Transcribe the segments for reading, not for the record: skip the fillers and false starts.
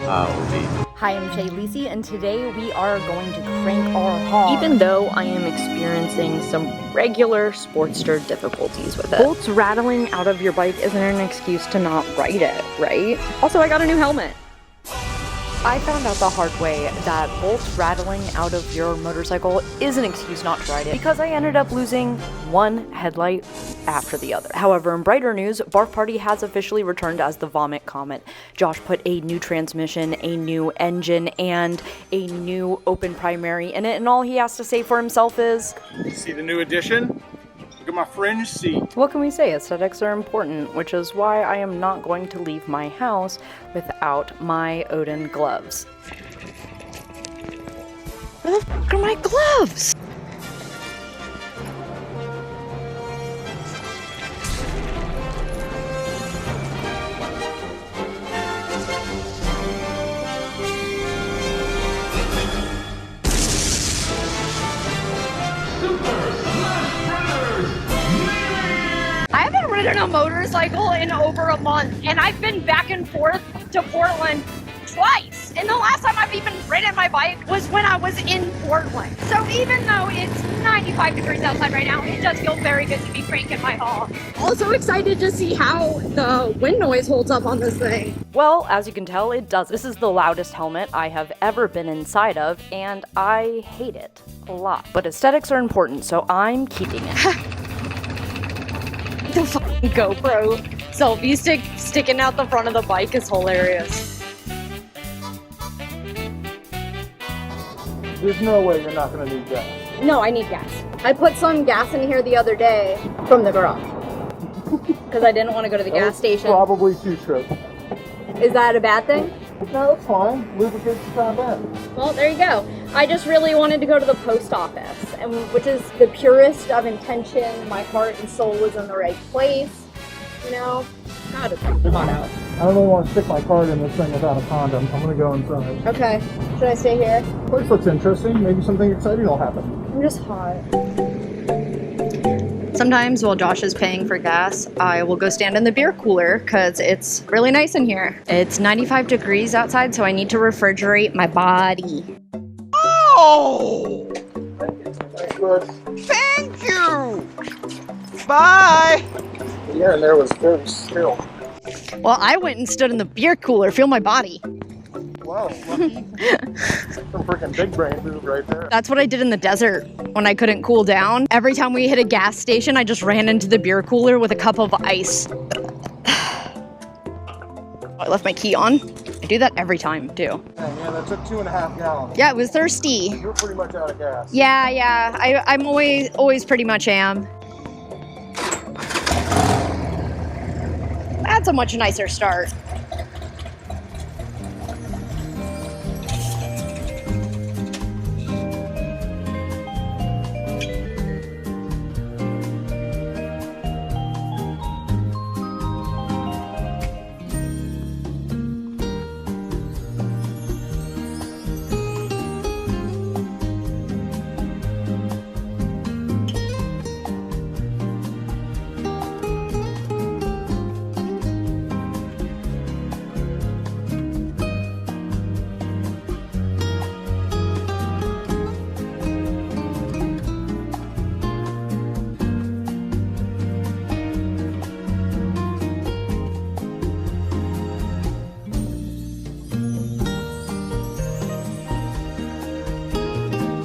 will be. Hi, I'm Shay Lisi, and today we are going to crank our hog. Even though I am experiencing some regular Sportster difficulties with it. Bolts rattling out of your bike isn't an excuse to not ride it, right? Also, I got a new helmet. I found out the hard way that bolts rattling out of your motorcycle is an excuse not to ride it because I ended up losing one headlight after the other. However, in brighter news, Barf Party has officially returned as the Vomit Comet. Josh put a new transmission, a new engine, and a new open primary in it, and all he has to say for himself is, See the new addition? Look at my fringe seat. what can we say? Aesthetics are important, which is why I am not going to leave my house without my Odin gloves. Where the fuck are my gloves? I haven't ridden a motorcycle in over a month, and I've been back and forth to Portland twice. And the last time I've even ridden my bike was when I was in Portland. So even though it's 95 degrees outside right now, it does feel very good to be cranking my hog. Also excited to see how the wind noise holds up on this thing. Well, as you can tell, it does. This is the loudest helmet I have ever been inside of, and I hate it a lot. But aesthetics are important, so I'm keeping it. The fucking GoPro selfie stick sticking out the front of the bike is hilarious. There's no way you're not gonna need gas. No, I need gas. I put some gas in here the other day from the garage. Because I didn't want to go to the gas station. Probably 2 trips. Is that a bad thing? No, that's fine. Lubricate's not bad. Well, there you go. I just really wanted to go to the post office, and which is the purest of intention. My heart and soul was in the right place. You know? God, it's hot out. I don't really want to stick my card in this thing without a condom. I'm gonna go inside. Okay. Should I stay here? Place looks interesting. Maybe something exciting will happen. I'm just hot. Sometimes while Josh is paying for gas, I will go stand in the beer cooler because it's really nice in here. It's 95 degrees outside, so I need to refrigerate my body. Oh! Thanks, bud. Thank you! Bye! Yeah, and there was very still. Well, I went and stood in the beer cooler, feel my body. Wow, lucky. Some freaking big brain move right there. That's what I did in the desert when I couldn't cool down. Every time we hit a gas station, I just ran into the beer cooler with a cup of ice. I left my key on. I do that every time, too. Yeah, that took 2.5 gallons. Yeah, it was thirsty. You're pretty much out of gas. Yeah. I'm always pretty much am. That's a much nicer start.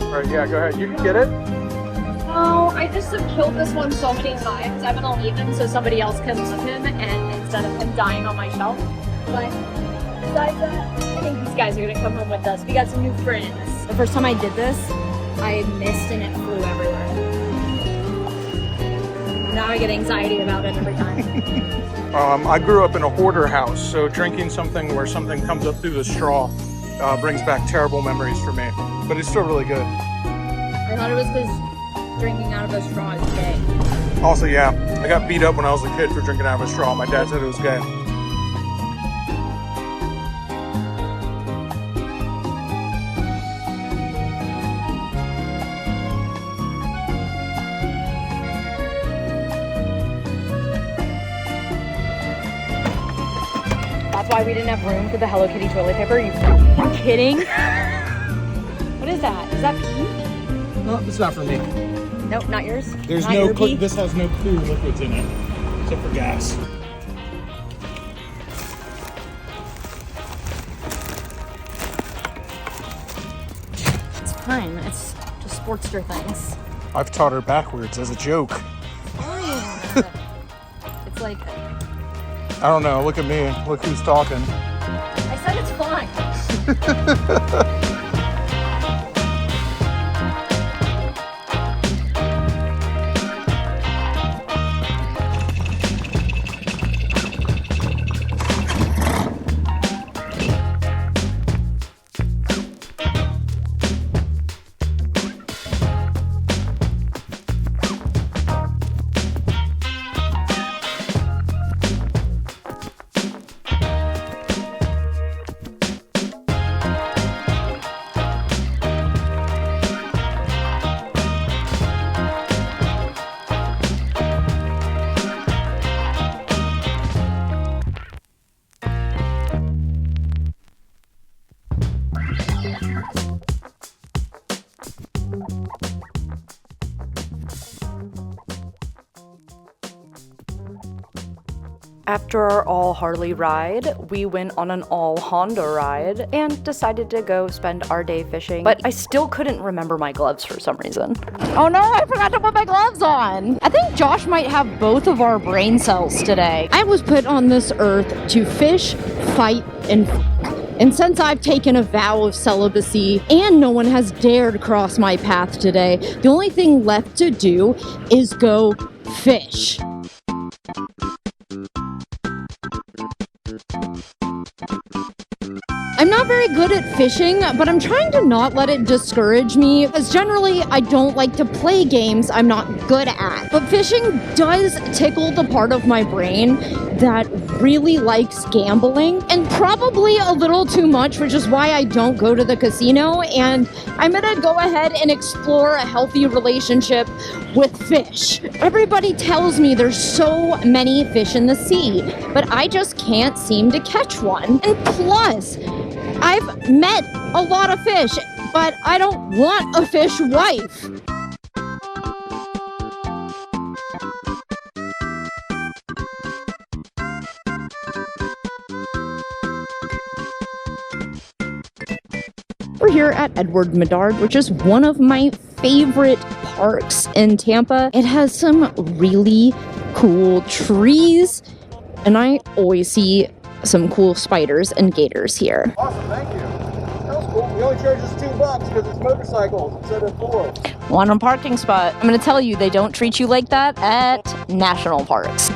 All right, yeah, go ahead. You can get it. Oh, I just have killed this one so many times. I'm gonna leave him so somebody else can love him, and instead of him dying on my shelf. But besides that, I think these guys are gonna come home with us. We got some new friends. The first time I did this, I missed and it flew everywhere. Now I get anxiety about it every time. I grew up in a hoarder house, so drinking something where something comes up through the straw brings back terrible memories for me. But it's still really good. I thought it was because drinking out of a straw is gay. Also, yeah, I got beat up when I was a kid for drinking out of a straw. My dad said it was gay. why why we didn't have room for the Hello Kitty toilet paper? You freaking kidding? What is that? Is that pee? No, it's not for me. Nope, not yours. There's not no, your pee? this has no clear liquids in it, except for gas. It's fine. It's just Sportster things. I've taught her backwards as a joke. Fine. It's like... I don't know, look at me. Look who's talking. I said it's fine. After our all Harley ride, we went on an all Honda ride and decided to go spend our day fishing, but I still couldn't remember my gloves for some reason. Oh no, I forgot to put my gloves on. I think Josh might have both of our brain cells today. I was put on this earth to fish, fight, and And since I've taken a vow of celibacy and no one has dared cross my path today, the only thing left to do is go fish. I'm not very good at fishing, but I'm trying to not let it discourage me, because generally I don't like to play games I'm not good at. But fishing does tickle the part of my brain that really likes gambling, and probably a little too much, which is why I don't go to the casino, and I'm gonna go ahead and explore a healthy relationship with fish. Everybody tells me there's so many fish in the sea, but I just can't seem to catch one. And plus, I've met a lot of fish, but I don't want a fish wife. We're here at Edward Medard, which is one of my favorite parks in Tampa. It has some really cool trees, and I always see some cool spiders and gators here. Awesome, thank you. That was cool. We only charge us $2 because it's motorcycles instead of 4. Want a parking spot. I'm gonna tell you, they don't treat you like that at national parks.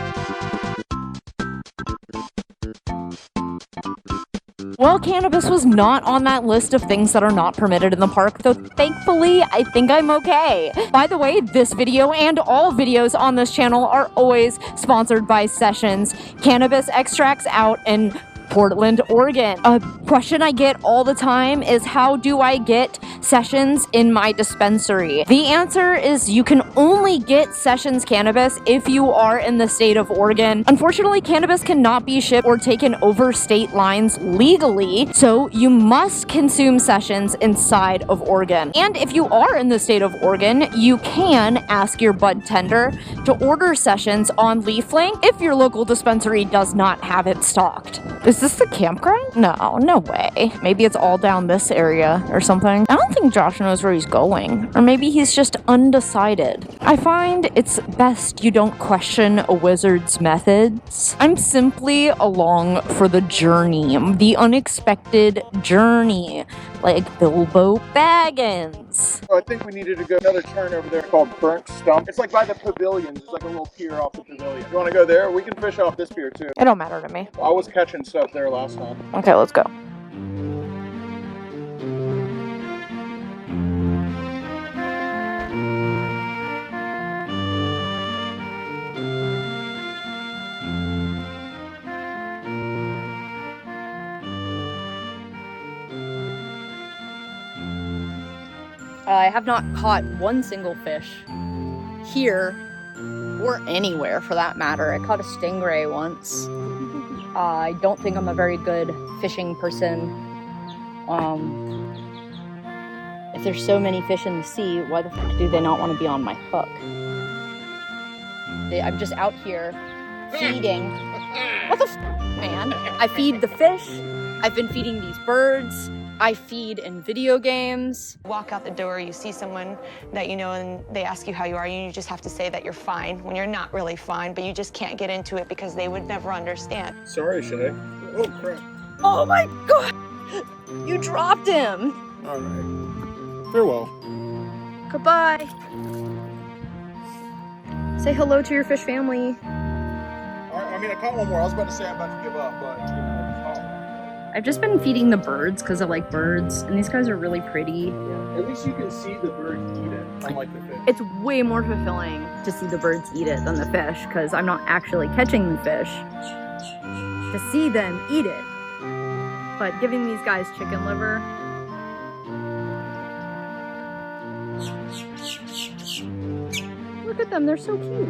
Well, cannabis was not on that list of things that are not permitted in the park, though thankfully, I think I'm okay. By the way, this video and all videos on this channel are always sponsored by Sessions Cannabis Extracts out in Portland, Oregon. A question I get all the time is, how do I get Sessions in my dispensary? The answer is you can only get Sessions cannabis if you are in the state of Oregon. Unfortunately, cannabis cannot be shipped or taken over state lines legally, so you must consume Sessions inside of Oregon. And if you are in the state of Oregon, you can ask your bud tender to order Sessions on LeafLink if your local dispensary does not have it stocked. Is this the campground? No way. Maybe it's all down this area or something. I don't think Josh knows where he's going. Or maybe he's just undecided. I find it's best you don't question a wizard's methods. I'm simply along for the journey, the unexpected journey, like Bilbo Baggins. Oh, I think we needed to go another turn over there called Burnt Stump. It's like by the pavilions. It's like a little pier off the pavilion. You want to go there? We can fish off this pier too. It don't matter to me. I was catching stuff there last time. Okay, let's go. I have not caught one single fish here or anywhere for that matter. I caught a stingray once. I don't think I'm a very good fishing person. If there's so many fish in the sea, why the fuck do they not want to be on my hook? I'm just out here feeding. What the f, man? I feed the fish. I've been feeding these birds. I feed in video games. Walk out the door, you see someone that you know, and they ask you how you are, and you just have to say that you're fine when you're not really fine, but you just can't get into it because they would never understand. Sorry, Shay. Oh, crap. Oh my god! You dropped him! All right. Farewell. Goodbye. Say hello to your fish family. I mean, I caught one more. I was about to say I'm about to give up, but you know. I've just been feeding the birds because I like birds, and these guys are really pretty. At least you can see the birds eat it, unlike the fish. It's way more fulfilling to see the birds eat it than the fish because I'm not actually catching the fish. To see them eat it. But giving these guys chicken liver. Look at them, they're so cute.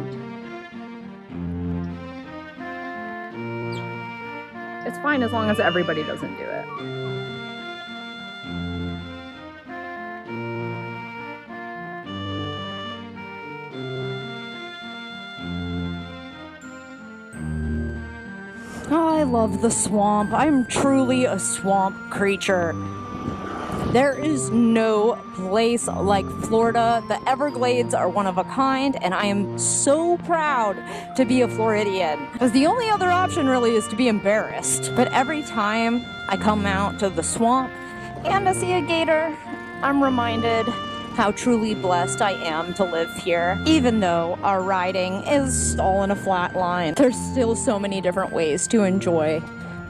It's fine as long as everybody doesn't do it. Oh, I love the swamp. I'm truly a swamp creature. There is no place like Florida. The Everglades are one of a kind, and I am so proud to be a Floridian. Because the only other option really is to be embarrassed. But every time I come out to the swamp and I see a gator, I'm reminded how truly blessed I am to live here. Even though our riding is all in a flat line, there's still so many different ways to enjoy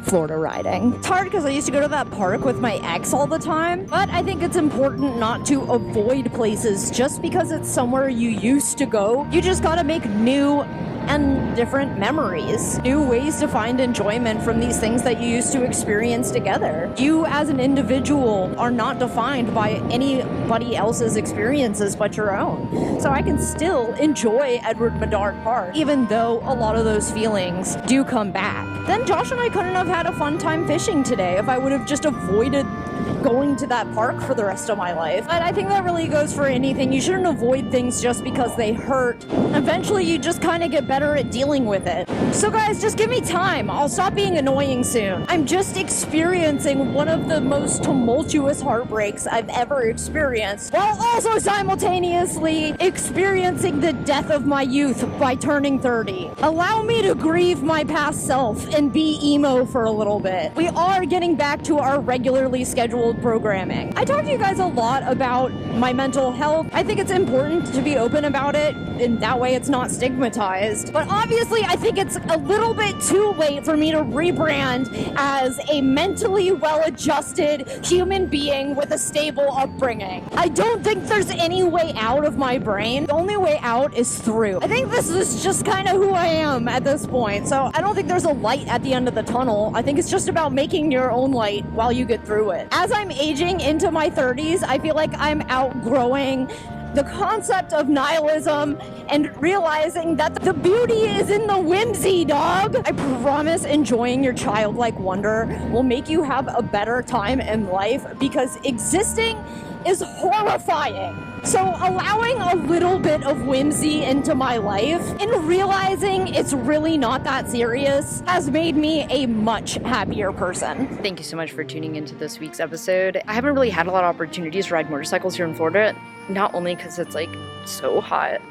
Florida riding. It's hard because I used to go to that park with my ex all the time, but I think it's important not to avoid places just because it's somewhere you used to go. You just gotta make new and different memories, new ways to find enjoyment from these things that you used to experience together. You as an individual are not defined by anybody else's experiences but your own. So I can still enjoy Edward Medard Park, even though a lot of those feelings do come back. Then Josh and I couldn't have had a fun time fishing today if I would have just avoided going to that park for the rest of my life. But I think that really goes for anything. You shouldn't avoid things just because they hurt. Eventually you just kind of get better at dealing with it. So guys, just give me time. I'll stop being annoying soon. I'm just experiencing one of the most tumultuous heartbreaks I've ever experienced, while also simultaneously experiencing the death of my youth by turning 30. Allow me to grieve my past self and be emo for a little bit. We are getting back to our regularly scheduled programming. I talked to you guys a lot about my mental health. I think it's important to be open about it, and that way it's not stigmatized. But obviously, I think it's a little bit too late for me to rebrand as a mentally well-adjusted human being with a stable upbringing. I don't think there's any way out of my brain. The only way out is through. I think this is just kind of who I am at this point. So I don't think there's a light at the end of the tunnel. I think it's just about making your own light while you get through it. As I'm aging into my 30s, I feel like I'm outgrowing the concept of nihilism and realizing that the beauty is in the whimsy, dog. I promise enjoying your childlike wonder will make you have a better time in life, because existing is horrifying. So allowing a little bit of whimsy into my life and realizing it's really not that serious has made me a much happier person. Thank you so much for tuning into this week's episode. I haven't really had a lot of opportunities to ride motorcycles here in Florida, not only because it's like so hot,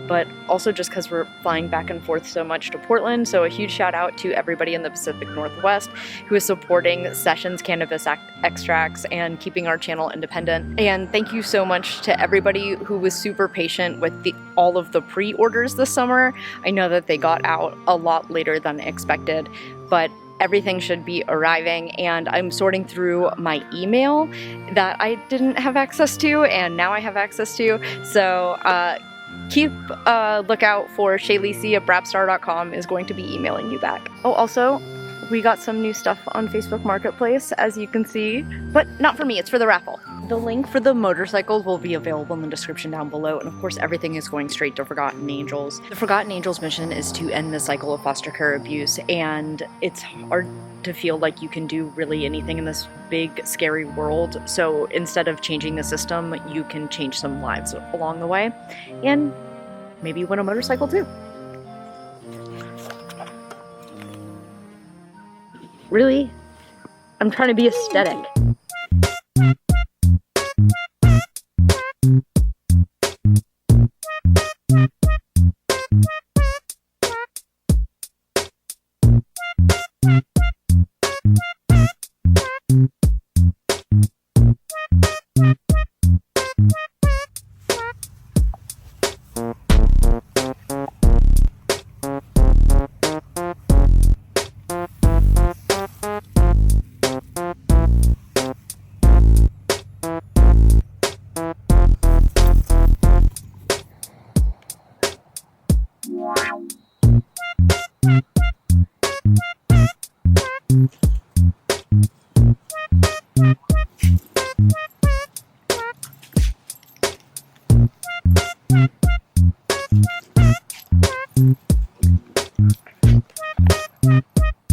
but also just because we're flying back and forth so much to Portland. So a huge shout out to everybody in the Pacific Northwest who is supporting Sessions Cannabis Extracts and keeping our channel independent. And thank you so much to everybody who was super patient with all of the pre-orders this summer. I know that they got out a lot later than expected, but everything should be arriving, and I'm sorting through my email that I didn't have access to and now I have access to. So keep a lookout for Shaylisi at brapstar.com is going to be emailing you back. Oh, also, we got some new stuff on Facebook Marketplace, as you can see, but not for me, it's for the raffle. The link for the motorcycles will be available in the description down below, and of course everything is going straight to Forgotten Angels. The Forgotten Angels mission is to end the cycle of foster care abuse, and it's hard to feel like you can do really anything in this big, scary world. So instead of changing the system, you can change some lives along the way, and maybe win a motorcycle too. Really? I'm trying to be aesthetic.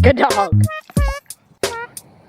Good dog.